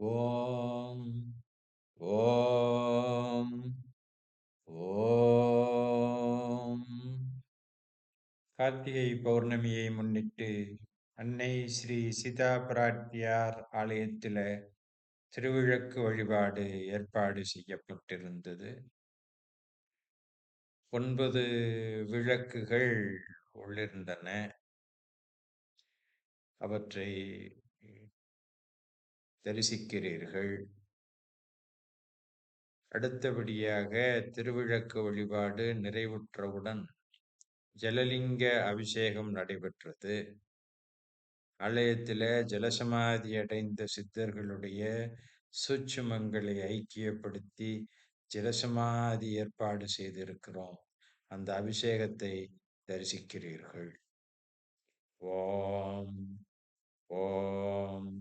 ஓம் ஓம் ஓம். கார்த்திகை பௌர்ணமியை முன்னிட்டு அன்னை ஸ்ரீ சீதா பிராட்டியார் ஆலயத்தில திருவிளக்கு வழிபாடு ஏற்பாடு செய்யப்பட்டிருந்தது. 9 விளக்குகள் ஒளிர்ந்தன. அவற்றை தரிசிக்கிறீர்கள். அடுத்தபடியாக திருவிளக்கு வழிபாடு நிறைவுற்றவுடன் ஜலலிங்க அபிஷேகம் நடைபெற்றது. ஆலயத்தில ஜலசமாதி அடைந்த சித்தர்களுடைய சூட்சுமங்களை ஐக்கியப்படுத்தி ஜலசமாதி ஏற்பாடு செய்திருக்கிறோம். அந்த அபிஷேகத்தை தரிசிக்கிறீர்கள். ஓம் ஓம்